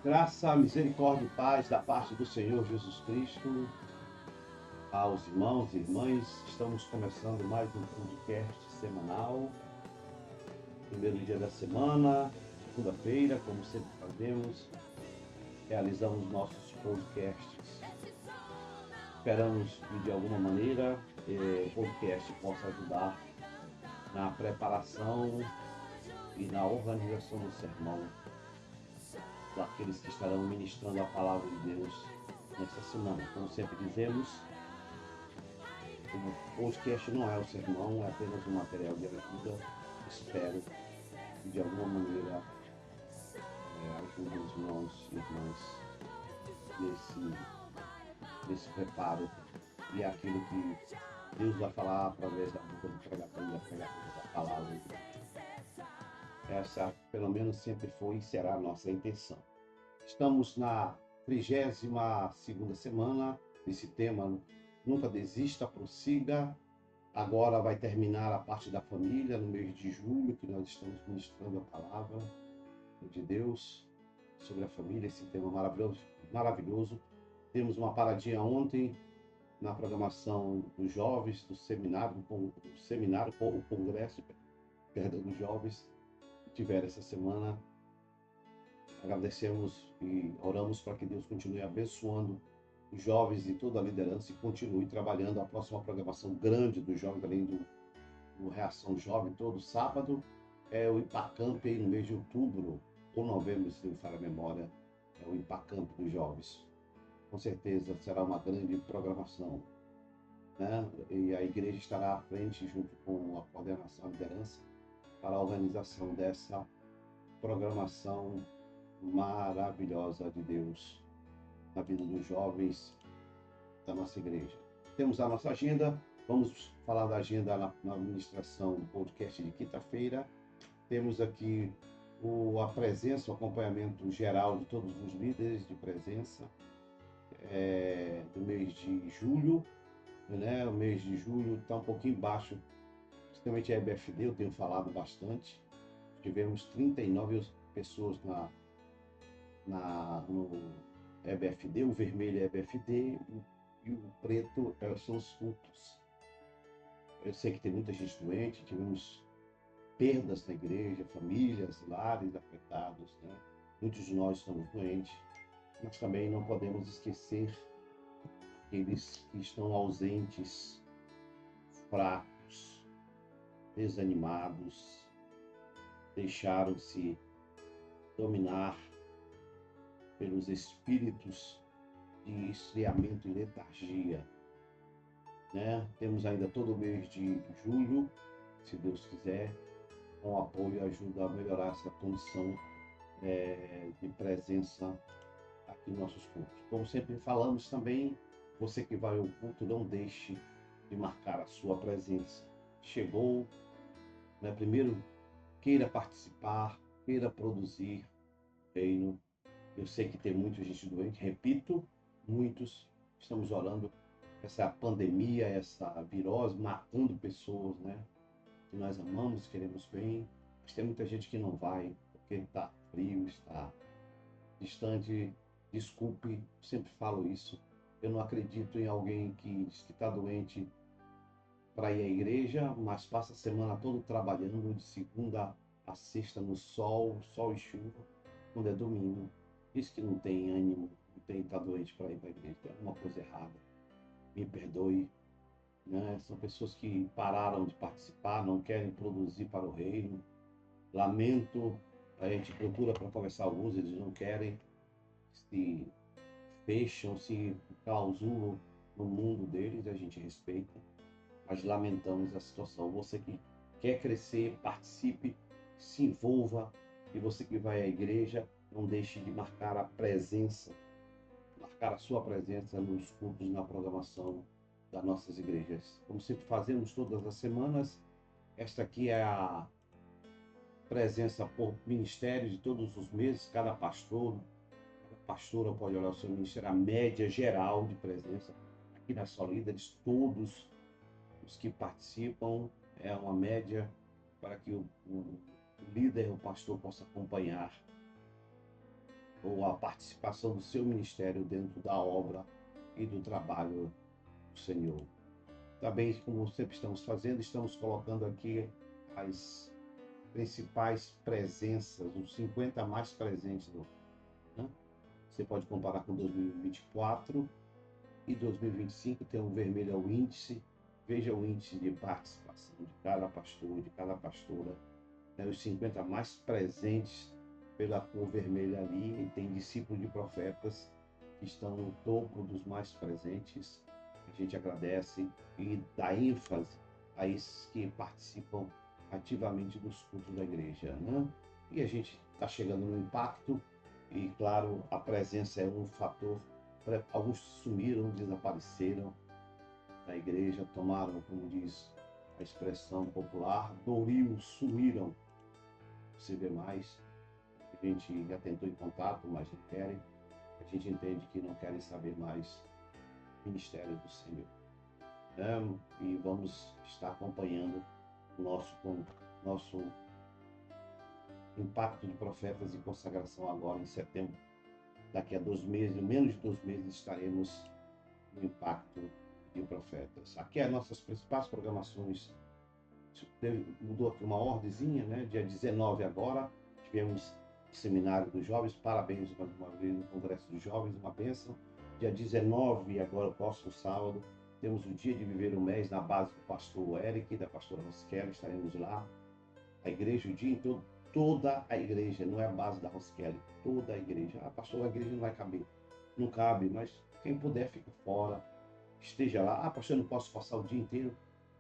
Graça, misericórdia e paz da parte do Senhor Jesus Cristo aos irmãos e irmãs. Estamos começando mais um podcast semanal, primeiro dia da semana, segunda-feira, como sempre fazemos, realizamos nossos podcasts. Esperamos que de alguma maneira o podcast possa ajudar na preparação e na organização do sermão daqueles que estarão ministrando a palavra de Deus nesta semana. Como sempre dizemos, o podcast não é o sermão, é apenas um material de ajuda. Espero que de alguma maneira ajude os irmãos e irmãs nesse preparo e é aquilo que Deus vai falar através da boca do pregador e da pregadora da palavra. Essa, pelo menos, sempre foi e será a nossa intenção. Estamos na 32ª semana desse tema. Nunca desista, prossiga. Agora vai terminar a parte da família, no mês de julho, que nós estamos ministrando a palavra de Deus sobre a família, esse tema maravilhoso, maravilhoso. Temos uma paradinha ontem na programação dos jovens, do seminário, o congresso, perdão, dos jovens que tiveram essa semana. Agradecemos e oramos para que Deus continue abençoando os jovens e toda a liderança e continue trabalhando a próxima programação grande dos jovens, além do Reação Jovem, todo sábado. É o Ipacamp aí no mês de outubro ou novembro, se não me falha a memória, é o Ipacamp dos jovens. Com certeza será uma grande programação, né? E a igreja estará à frente, junto com a coordenação, a liderança, para a organização dessa programação maravilhosa de Deus na vida dos jovens da nossa igreja. Temos a nossa agenda, vamos falar da agenda na administração do podcast de quinta-feira. Temos aqui a presença, o acompanhamento geral de todos os líderes de presença do mês de julho. Né? O mês de julho está um pouquinho baixo, principalmente a EBFD, eu tenho falado bastante. Tivemos 39 pessoas no EBFD, o vermelho é EBFD e o preto são os cultos. Eu sei que tem muita gente doente, tivemos perdas na igreja, famílias, lares afetados, né? Muitos de nós estamos doentes, mas também não podemos esquecer aqueles que estão ausentes, fracos, desanimados, deixaram-se dominar pelos espíritos de esfriamento e letargia, né? Temos ainda todo o mês de julho, se Deus quiser, com apoio e ajuda a melhorar essa condição de presença aqui nos nossos cultos. Como sempre falamos também, você que vai ao culto, não deixe de marcar a sua presença. Chegou, né? Primeiro, queira participar, queira produzir o reino. Eu sei que tem muita gente doente, repito, muitos. Estamos orando essa pandemia, essa virose matando pessoas, né? Que nós amamos, queremos bem, mas tem muita gente que não vai, porque está frio, está distante. Desculpe, sempre falo isso. Eu não acredito em alguém que diz que está doente para ir à igreja, mas passa a semana toda trabalhando de segunda a sexta no sol, sol e chuva, quando é domingo. Diz que não tem ânimo, não tem, está doente para ir para a igreja. Tem alguma coisa errada. Me perdoe, né? São pessoas que pararam de participar, não querem produzir para o reino. Lamento, a gente procura para conversar alguns, eles não querem, se fecham, se clausuram no mundo deles, a gente respeita, mas lamentamos a situação. Você que quer crescer, participe, se envolva, e você que vai à igreja, não deixe de marcar a presença, marcar a sua presença nos cultos, na programação das nossas igrejas. Como sempre fazemos todas as semanas, esta aqui é a presença por ministério de todos os meses, cada pastor, cada pastora pode olhar o seu ministério, a média geral de presença aqui na Solíderes, todos os que participam, é uma média para que o líder, o pastor, possa acompanhar ou a participação do seu ministério dentro da obra e do trabalho do Senhor. Também, como sempre estamos fazendo, estamos colocando aqui as principais presenças, os 50 mais presentes do, né? Você pode comparar com 2024 e 2025, tem um vermelho é o índice. Veja o índice de participação de cada pastor, de cada pastora, né? Os 50 mais presentes pela cor vermelha ali, e tem discípulos de profetas que estão no topo dos mais presentes. A gente agradece e dá ênfase a esses que participam ativamente dos cultos da igreja, né? E a gente está chegando no impacto, e claro, a presença é um fator. Alguns sumiram, desapareceram da igreja, tomaram, como diz a expressão popular, Doril, sumiram. Você vê mais. A gente já tentou em contato, mas não querem. A gente entende que não querem saber mais do ministério do Senhor, né? E vamos estar acompanhando o nosso impacto de profetas e consagração agora em setembro. Daqui a 2 meses, menos de 2 meses, estaremos no impacto de profetas. Aqui as nossas principais programações. Mudou aqui uma ordezinha, né? Dia 19 agora, tivemos o Seminário dos Jovens, parabéns mais uma vez no Congresso dos Jovens, uma bênção. Dia 19, agora o próximo sábado, temos o Dia de Viver o Mês na base do pastor Eric, da pastora Rosquelli, estaremos lá. A igreja, o dia todo, toda a igreja, não é a base da Rosquelli, toda a igreja. Ah, pastor, a igreja não vai caber. Não cabe, mas quem puder fica fora, esteja lá. Ah, pastor, eu não posso passar o dia inteiro.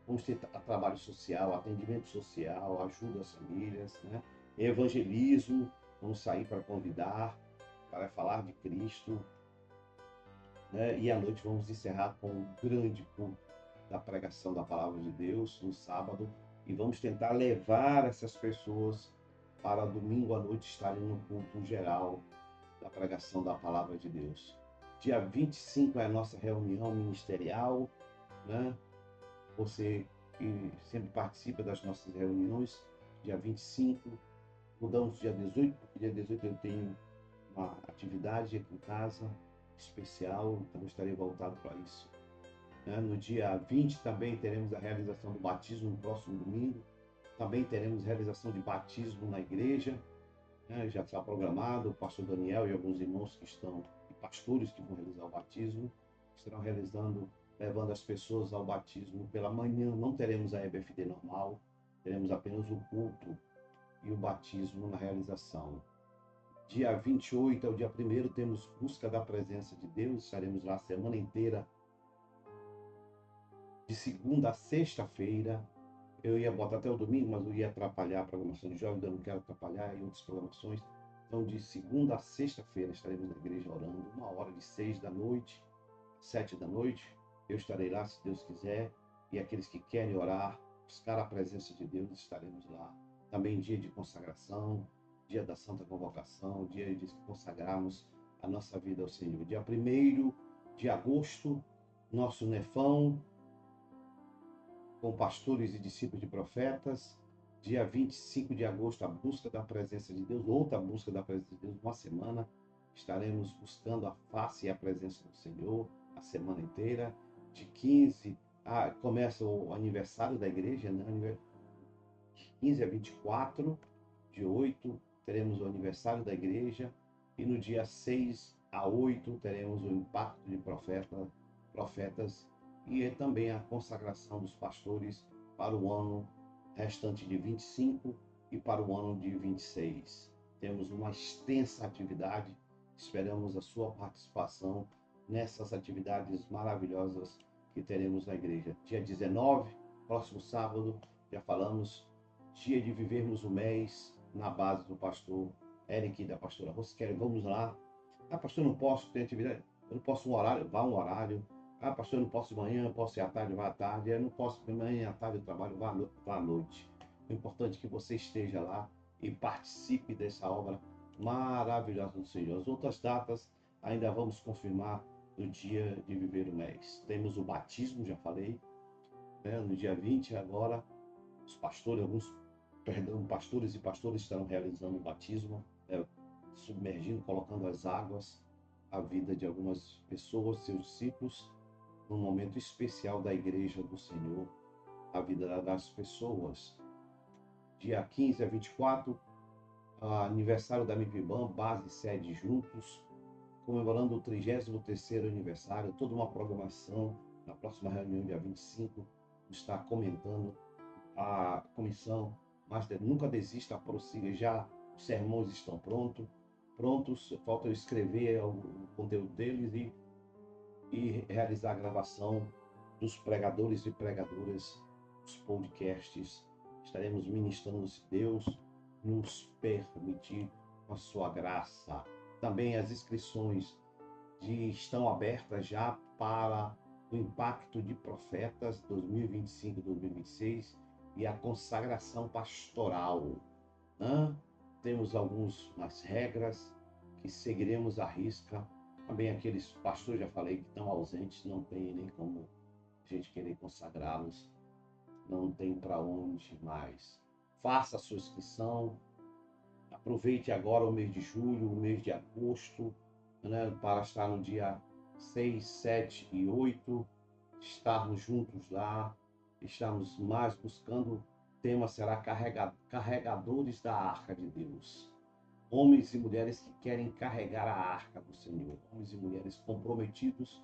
Vamos ter trabalho social, atendimento social, ajuda às famílias, né? Evangelismo, vamos sair para convidar, para falar de Cristo, né? E à noite vamos encerrar com um grande culto da pregação da palavra de Deus no sábado, e vamos tentar levar essas pessoas para domingo à noite estarem no culto geral da pregação da palavra de Deus. Dia 25 é a nossa reunião ministerial, né? Você que sempre participa das nossas reuniões, dia 25, mudamos dia 18, porque dia 18 eu tenho uma atividade aqui em casa especial, então eu estarei voltado para isso, né? No dia 20 também teremos a realização do batismo no próximo domingo, também teremos realização de batismo na igreja, né? Já está programado, o pastor Daniel e alguns irmãos que estão, e pastores que vão realizar o batismo, estarão realizando, levando as pessoas ao batismo pela manhã. Não teremos a EBFD normal, teremos apenas o culto e o batismo na realização. Dia 28 ao dia 1º temos busca da presença de Deus, estaremos lá a semana inteira, de segunda a sexta-feira. Eu ia botar até o domingo, mas eu ia atrapalhar a programação de jovens, eu não quero atrapalhar em outras programações. Então, de segunda a sexta-feira estaremos na igreja orando, 1 hora, de 6 da noite, 7 da noite. Eu estarei lá, se Deus quiser, e aqueles que querem orar, buscar a presença de Deus, estaremos lá. Também dia de consagração, dia da Santa Convocação, dia de consagrarmos a nossa vida ao Senhor. Dia 1º de agosto, nosso Nefão, com pastores e discípulos de profetas. Dia 25 de agosto, a busca da presença de Deus, outra busca da presença de Deus, uma semana. Estaremos buscando a face e a presença do Senhor a semana inteira. De 15, começa o aniversário da igreja, né? De 15 a 24, de 8, teremos o aniversário da igreja. E no dia 6 a 8, teremos o impacto de profetas, e também a consagração dos pastores para o ano restante de 25 e para o ano de 26. Temos uma extensa atividade, esperamos a sua participação nessas atividades maravilhosas que teremos na igreja. Dia 19, próximo sábado, já falamos, dia de vivermos o mês na base do pastor Eric e da pastora Rosquelli. Vamos lá. Ah, pastor, eu não posso ter atividade, eu não posso um horário, vá um horário. Ah, pastor, eu não posso de manhã, eu posso ir à tarde, vá à tarde. Eu não posso de manhã, à tarde eu trabalho, vá à noite. O importante é que você esteja lá e participe dessa obra maravilhosa do Senhor. As outras datas ainda vamos confirmar no dia de viver o mês. Temos o batismo, já falei, né? No dia 20 agora, os pastores, pastores e pastoras estarão realizando o batismo, né? submergindo, colocando as águas, a vida de algumas pessoas, seus discípulos, num momento especial da Igreja do Senhor, a vida das pessoas. Dia 15 a 24, aniversário da MIPIBAN, base e sede juntos, comemorando o 33º aniversário, toda uma programação. Na próxima reunião, dia 25, está comentando a comissão, mas nunca desista, prossiga, já os sermões estão prontos, falta eu escrever o conteúdo deles e realizar a gravação dos pregadores e pregadoras, dos podcasts. Estaremos ministrando, se Deus nos permitir, com a sua graça. Também as inscrições estão abertas já para o Impacto de Profetas 2025-2026 e a consagração pastoral. Temos algumas regras que seguiremos à risca. Também aqueles pastores, já falei, que estão ausentes, não tem nem como a gente querer consagrá-los, não tem para onde mais. Faça a sua inscrição, aproveite agora o mês de julho, o mês de agosto, para estar no dia 6, 7 e 8, estarmos juntos lá, estamos mais buscando, o tema será carregadores da Arca de Deus. Homens e mulheres que querem carregar a Arca do Senhor, homens e mulheres comprometidos,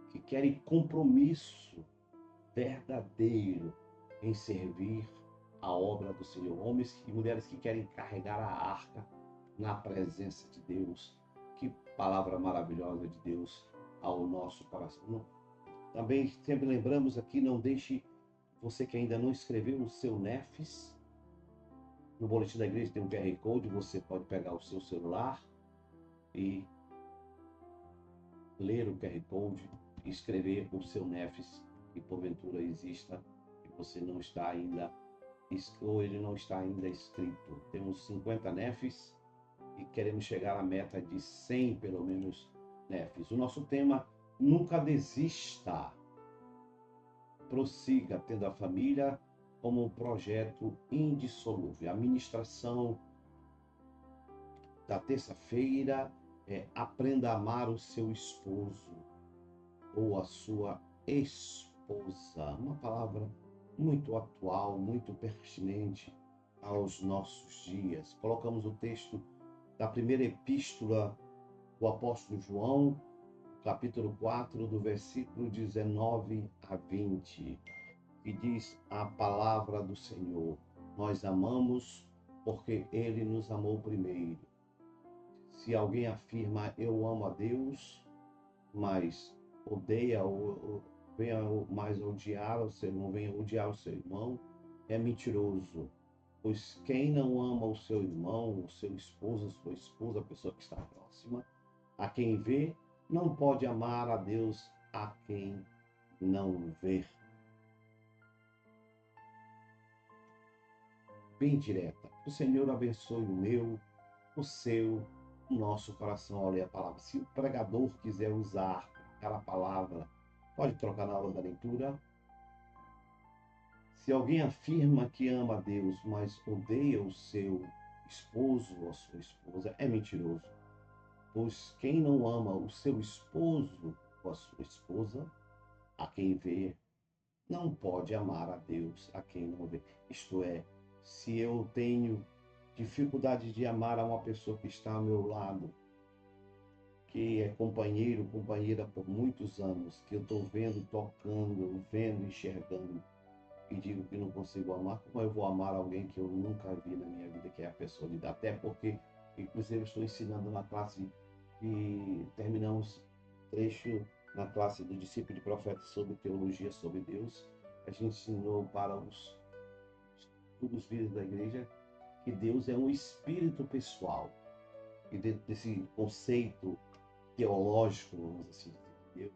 que querem compromisso verdadeiro em servir a obra do Senhor, homens e mulheres que querem carregar a Arca na presença de Deus. Que palavra maravilhosa de Deus ao nosso coração. Também sempre lembramos aqui, não deixe, você que ainda não escreveu o seu NEFES, no boletim da igreja tem um QR Code, você pode pegar o seu celular e ler o QR Code e escrever o seu NEFES, que porventura exista e você não está ainda, ou ele não está ainda escrito. Temos 50 NEFES e queremos chegar à meta de 100, pelo menos, NEFES. O nosso tema, nunca desista. Prossiga tendo a família como um projeto indissolúvel. A ministração da terça-feira é: aprenda a amar o seu esposo ou a sua esposa. Uma palavra muito atual, muito pertinente aos nossos dias. Colocamos o texto da primeira epístola do apóstolo João, capítulo 4, do versículo 19 a 20, que diz a palavra do Senhor: nós amamos porque Ele nos amou primeiro. Se alguém afirma eu amo a Deus, mas odeia ou venha mais odiar o seu irmão, venha odiar o seu irmão, é mentiroso. Pois quem não ama o seu irmão, o seu esposo, sua esposa, a pessoa que está próxima, a quem vê, não pode amar a Deus a quem não vê. Bem direta. O Senhor abençoe o meu, o seu, o nosso coração ao ler a palavra. Se o pregador quiser usar aquela palavra, pode trocar na hora da leitura. Se alguém afirma que ama a Deus, mas odeia o seu esposo ou a sua esposa, é mentiroso. Pois quem não ama o seu esposo ou a sua esposa, a quem vê, não pode amar a Deus a quem não vê. Isto é, se eu tenho dificuldade de amar a uma pessoa que está ao meu lado, que é companheiro, companheira por muitos anos, que eu estou vendo, tocando, vendo, enxergando, e digo que não consigo amar, como eu vou amar alguém que eu nunca vi na minha vida, que é a pessoa de Deus? Até porque, inclusive, eu estou ensinando na classe que terminamos trecho na classe do discípulo de profeta sobre teologia sobre Deus. A gente ensinou para os líderes da igreja que Deus é um espírito pessoal. E dentro desse conceito teológico, vamos assim dizer,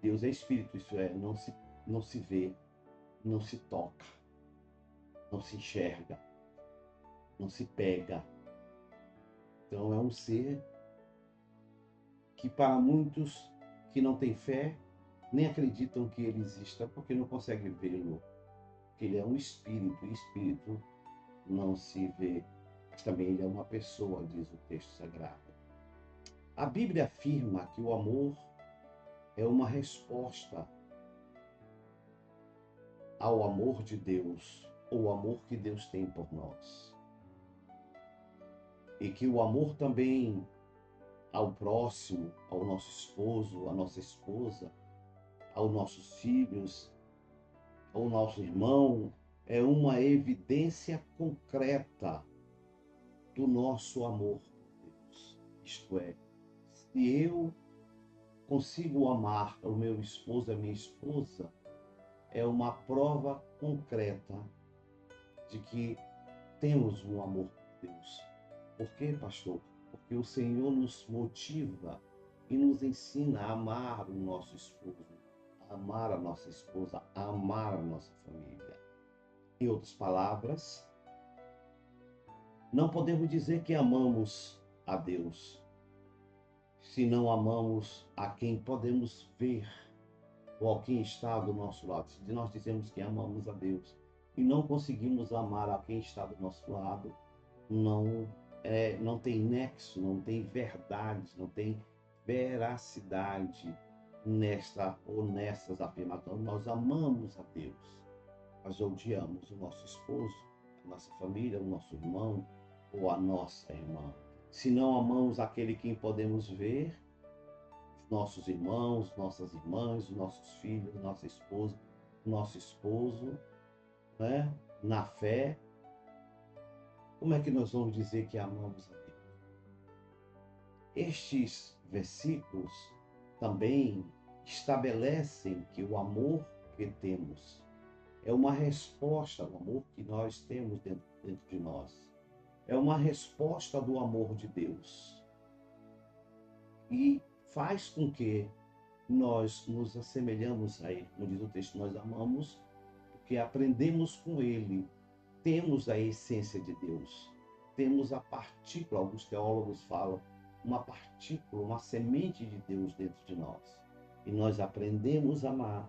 Deus é espírito, isso é, não se vê, não se toca, não se enxerga, não se pega. Então é um ser que para muitos que não têm fé, nem acreditam que ele exista, porque não conseguem vê-lo. Porque ele é um espírito, e espírito não se vê. mas também ele é uma pessoa, diz o texto sagrado. A Bíblia afirma que o amor é uma resposta ao amor de Deus, ou o amor que Deus tem por nós. E que o amor também ao próximo, ao nosso esposo, à nossa esposa, aos nossos filhos, ao nosso irmão, é uma evidência concreta do nosso amor por Deus. Isto é, se eu consigo amar o meu esposo, a minha esposa, é uma prova concreta de que temos um amor por Deus. Por quê, pastor? Porque o Senhor nos motiva e nos ensina a amar o nosso esposo, a amar a nossa esposa, a amar a nossa família. Em outras palavras, não podemos dizer que amamos a Deus se não amamos a quem podemos ver ou a quem está do nosso lado. Se nós dizemos que amamos a Deus e não conseguimos amar a quem está do nosso lado, não tem nexo, não tem verdade, não tem veracidade nessas afirmações. Nós amamos a Deus, mas odiamos o nosso esposo, a nossa família, o nosso irmão ou a nossa irmã. Se não amamos aquele quem podemos ver, nossos irmãos, nossas irmãs, nossos filhos, nossa esposa, nosso esposo, né? Na fé, como é que nós vamos dizer que amamos a Deus? Estes versículos também estabelecem que o amor que temos é uma resposta ao amor que nós temos dentro de nós. É uma resposta do amor de Deus. E faz com que nós nos assemelhamos a Ele. Como diz o texto, nós amamos porque aprendemos com Ele. Temos a essência de Deus. Temos a partícula, alguns teólogos falam, uma partícula, uma semente de Deus dentro de nós. E nós aprendemos a amar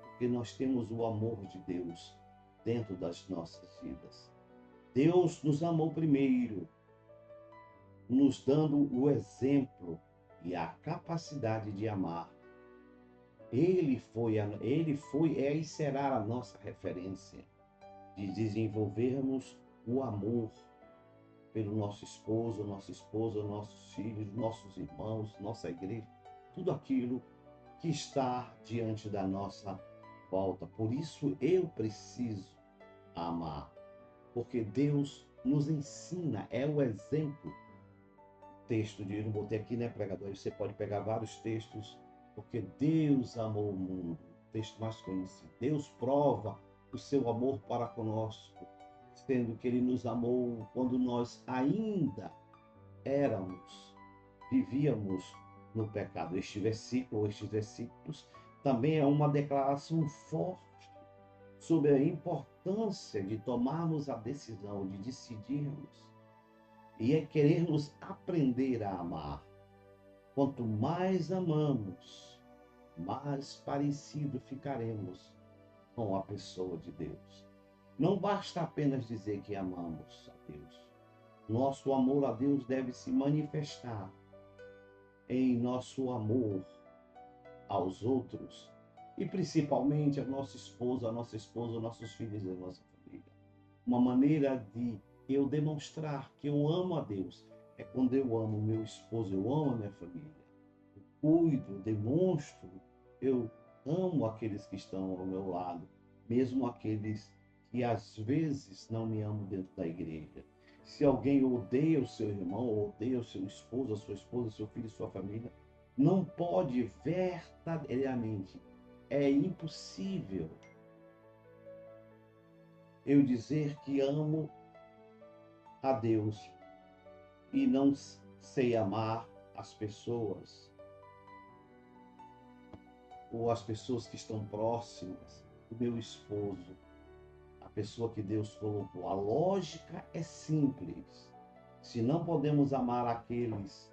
porque nós temos o amor de Deus dentro das nossas vidas. Deus nos amou primeiro, nos dando o exemplo e a capacidade de amar. Ele foi e será a nossa referência de desenvolvermos o amor pelo nosso esposo, nossa esposa, nossos filhos, nossos irmãos, nossa igreja, tudo aquilo que está diante da nossa volta. Por isso eu preciso amar, porque Deus nos ensina, é o exemplo. Texto de, eu não botei aqui, né, pregador? Aí você pode pegar vários textos, porque Deus amou o mundo. Texto mais conhecido. Deus prova o seu amor para conosco, sendo que Ele nos amou quando nós ainda vivíamos no pecado. Estes versículos, também é uma declaração forte sobre a importância de tomarmos a decisão, de decidirmos e é querermos aprender a amar. Quanto mais amamos, mais parecido ficaremos com a pessoa de Deus. Não basta apenas dizer que amamos a Deus. Nosso amor a Deus deve se manifestar em nosso amor aos outros e principalmente a nossa esposa, nossos filhos e a nossa família. Uma maneira de eu demonstrar que eu amo a Deus é quando eu amo meu esposo, eu amo a minha família. Eu cuido, demonstro, eu amo aqueles que estão ao meu lado, mesmo aqueles que às vezes não me amam dentro da igreja. Se alguém odeia o seu irmão, ou odeia o seu esposo, a sua esposa, seu filho, sua família, não pode verdadeiramente, é impossível eu dizer que amo a Deus e não sei amar as pessoas, ou as pessoas que estão próximas, o meu esposo, a pessoa que Deus colocou. A lógica é simples. Se não podemos amar aqueles,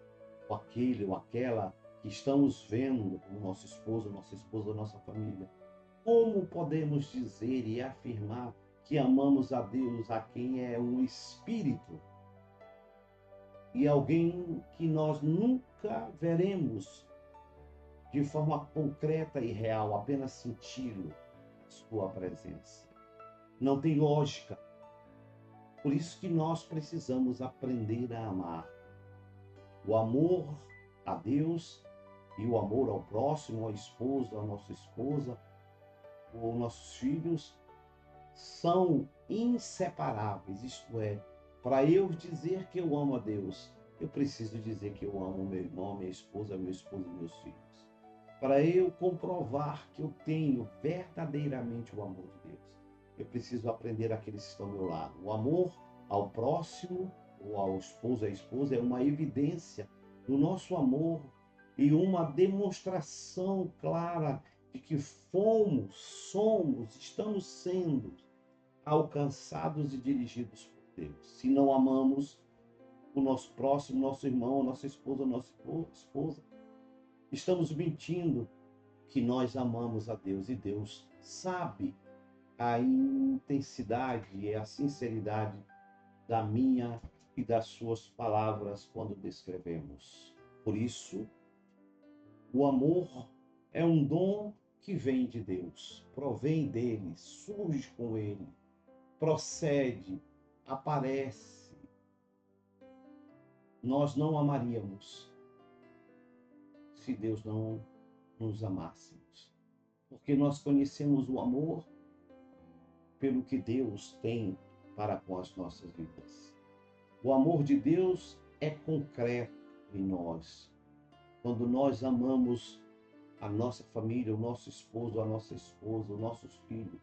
ou aquele ou aquela que estamos vendo, como nosso esposo, nossa esposa, nossa família, como podemos dizer e afirmar que amamos a Deus, a quem é um espírito? e alguém que nós nunca veremos de forma concreta e real, apenas senti-lo, sua presença. Não tem lógica. Por isso que nós precisamos aprender a amar. O amor a Deus e o amor ao próximo, ao esposo, à nossa esposa, ou nossos filhos, são inseparáveis. Isto é, para eu dizer que eu amo a Deus, eu preciso dizer que eu amo meu irmão, minha esposa, meu esposo e meus filhos. Para eu comprovar que eu tenho verdadeiramente o amor de Deus, eu preciso aprender àqueles que estão ao meu lado. O amor ao próximo, ou ao esposo, à esposa, é uma evidência do nosso amor e uma demonstração clara de que somos, estamos sendo alcançados e dirigidos por Deus. Se não amamos o nosso próximo, nosso irmão, nossa esposa, estamos mentindo que nós amamos a Deus, e Deus sabe a intensidade e a sinceridade da minha e das suas palavras quando descrevemos. Por isso, o amor é um dom que vem de Deus, provém dele, surge com ele, procede, aparece. Nós não amaríamos se Deus não nos amássemos, porque nós conhecemos o amor pelo que Deus tem para com as nossas vidas. O amor de Deus é concreto em nós. Quando nós amamos a nossa família, o nosso esposo, a nossa esposa, os nossos filhos,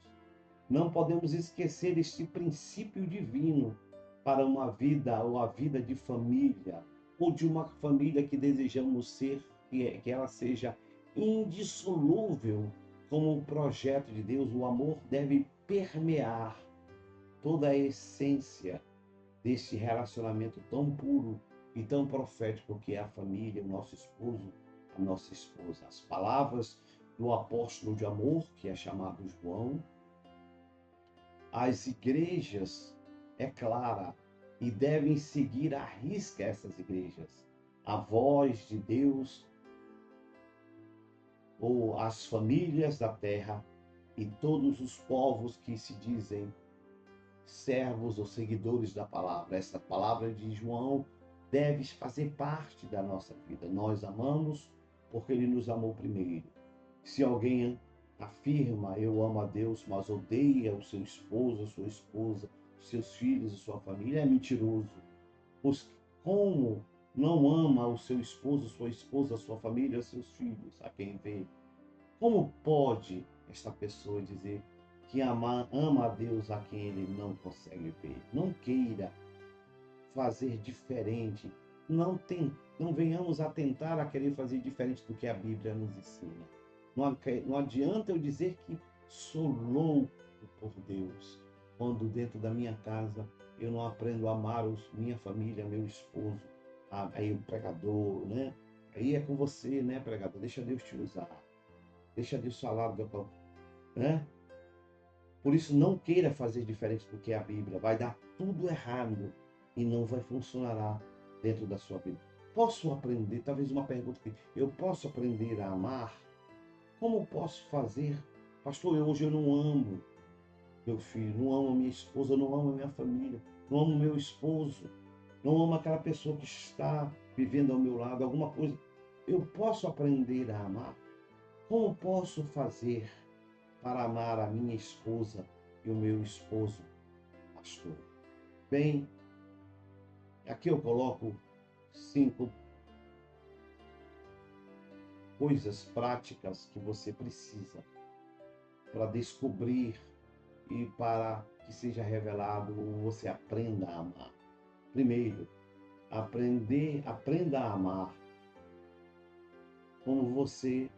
não podemos esquecer este princípio divino para uma vida ou a vida de família, ou de uma família que desejamos ser, que ela seja indissolúvel como o projeto de Deus. O amor deve permear toda a essência desse relacionamento tão puro e tão profético que é a família, o nosso esposo, a nossa esposa. As palavras do apóstolo de amor, que é chamado João, as igrejas, é clara, e devem seguir à risca essas igrejas. A voz de Deus, ou as famílias da terra e todos os povos que se dizem servos ou seguidores da palavra. Essa palavra de João deve fazer parte da nossa vida. Nós amamos porque ele nos amou primeiro. Se alguém afirma eu amo a Deus, mas odeia o seu esposo, a sua esposa, os seus filhos, a sua família, é mentiroso. Pois como não ama o seu esposo, sua esposa, a sua família, os seus filhos, a quem vê? Como pode esta pessoa dizer que ama a Deus a quem ele não consegue ver? Não queira fazer diferente. Não venhamos a tentar a querer fazer diferente do que a Bíblia nos ensina. Não adianta eu dizer que sou louco por Deus, quando dentro da minha casa eu não aprendo a amar minha família, meu esposo, aí o pregador, né? Aí é com você, né, pregador? Deixa Deus te usar. Deixa Deus falar, né? Por isso, não queira fazer diferente do que é a Bíblia. Vai dar tudo errado e não vai funcionar dentro da sua vida. Posso aprender? Talvez uma pergunta que eu posso aprender a amar? Como posso fazer? Pastor, hoje eu não amo meu filho, não amo minha esposa, não amo minha família, não amo meu esposo, não amo aquela pessoa que está vivendo ao meu lado, alguma coisa. Eu posso aprender a amar? Como posso fazer para amar a minha esposa e o meu esposo, pastor? Bem, aqui eu coloco 5 coisas práticas que você precisa para descobrir e para que seja revelado ou você aprenda a amar. Primeiro, aprenda a amar como você,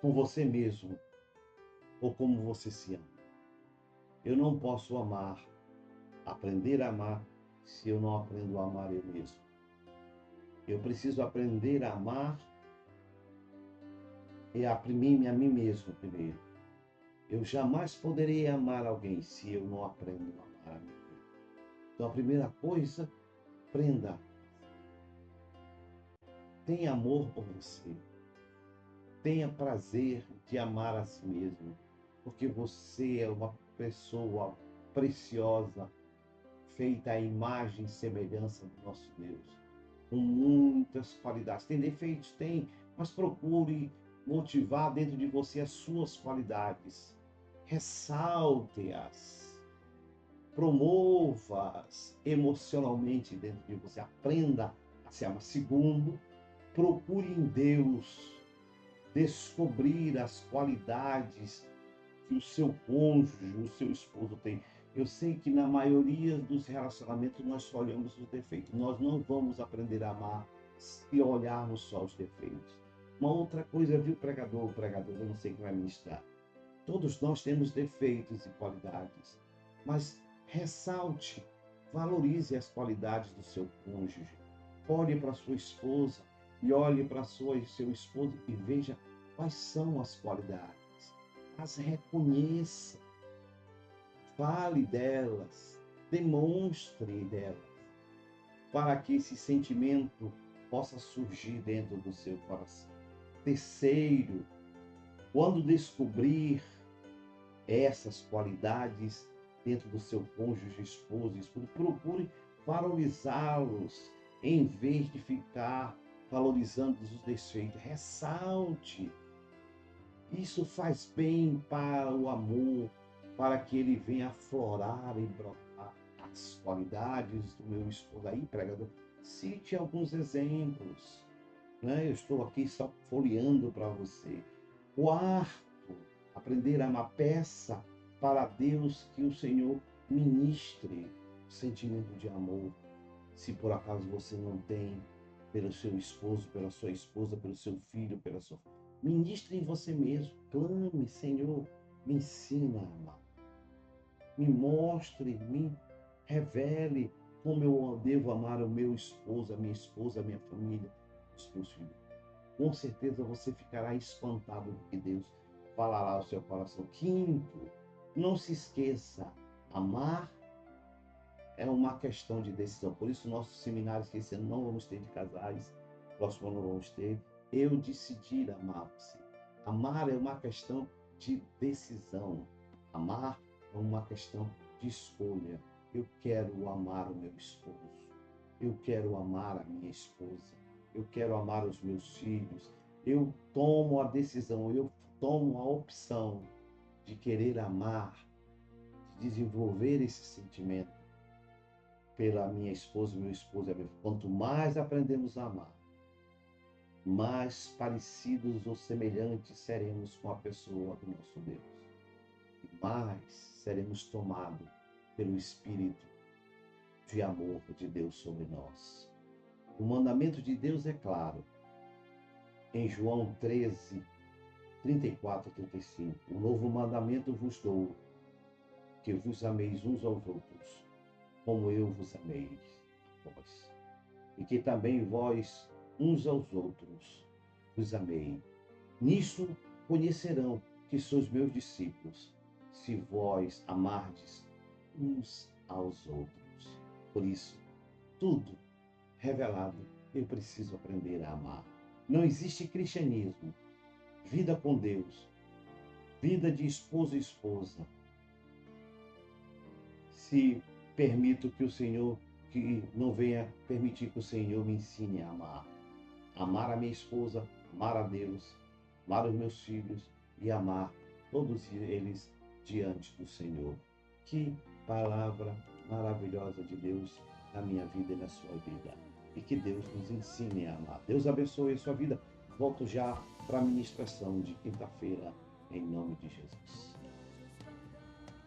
com você mesmo, ou como você se ama. Eu não posso aprender a amar, se eu não aprendo a amar eu mesmo. Eu preciso aprender a amar e a mim mesmo primeiro. Eu jamais poderei amar alguém se eu não aprendo a amar a mim mesmo. Então a primeira coisa Aprenda. Tenha amor por você. Tenha prazer de amar a si mesmo, porque você é uma pessoa preciosa, feita à imagem e semelhança do nosso Deus, com muitas qualidades. Tem defeitos? Tem, mas procure motivar dentro de você as suas qualidades. Ressalte-as, promova-as emocionalmente dentro de você. Aprenda a se amar. Segundo, procure em Deus descobrir as qualidades que o seu cônjuge, o seu esposo tem. Eu sei que na maioria dos relacionamentos nós só olhamos os defeitos. Nós não vamos aprender a amar se olharmos só os defeitos. Uma outra coisa, viu, pregador, eu não sei quem vai ministrar. Todos nós temos defeitos e qualidades, mas ressalte, valorize as qualidades do seu cônjuge. Olhe para sua esposa e olhe para seu esposo e veja quais são as qualidades. As reconheça, fale delas, demonstre delas, para que esse sentimento possa surgir dentro do seu coração. Terceiro, quando descobrir essas qualidades dentro do seu cônjuge, esposo, procure valorizá-los em vez de ficar valorizando os defeitos. Ressalte. Isso faz bem para o amor, para que ele venha aflorar e brotar as qualidades do meu esposo. Aí, pregador, cite alguns exemplos, né? Eu estou aqui só folheando para você. Quarto, aprender a amar. Peça para Deus que o Senhor ministre o sentimento de amor. Se por acaso você não tem, pelo seu esposo, pela sua esposa, pelo seu filho, pela sua... Ministre em você mesmo. Clame, Senhor, me ensina a amar. Me mostre, me revele como eu devo amar o meu esposo, a minha família, os meus filhos. Com certeza você ficará espantado do que Deus falará ao seu coração. Quinto, não se esqueça, amar é uma questão de decisão. Por isso, nossos seminários que esse ano não vamos ter de casais, próximo ano não vamos ter. Eu decidir amar você. Amar é uma questão de decisão. Amar é uma questão de escolha. Eu quero amar o meu esposo. Eu quero amar a minha esposa. Eu quero amar os meus filhos. Eu tomo a decisão, eu tomo a opção de querer amar, de desenvolver esse sentimento pela minha esposa, meu esposo. Quanto mais aprendemos a amar, mais parecidos ou semelhantes seremos com a pessoa do nosso Deus. E mais seremos tomados pelo Espírito de amor de Deus sobre nós. O mandamento de Deus é claro. Em João 13, 34 a 35. Um novo mandamento vos dou, que vos ameis uns aos outros, como eu vos amei a vós. E que também vós, uns aos outros, vos amei. Nisto conhecerão que sois meus discípulos, se vós amardes uns aos outros. Por isso, tudo revelado, eu preciso aprender a amar. Não existe cristianismo, vida com Deus, vida de esposo e esposa, se permito que o Senhor, que não venha permitir que o Senhor me ensine a amar. Amar a minha esposa, amar a Deus, amar os meus filhos e amar todos eles diante do Senhor. Que palavra maravilhosa de Deus na minha vida e na sua vida. E que Deus nos ensine a amar. Deus abençoe a sua vida. Volto já para a ministração de quinta-feira, em nome de Jesus.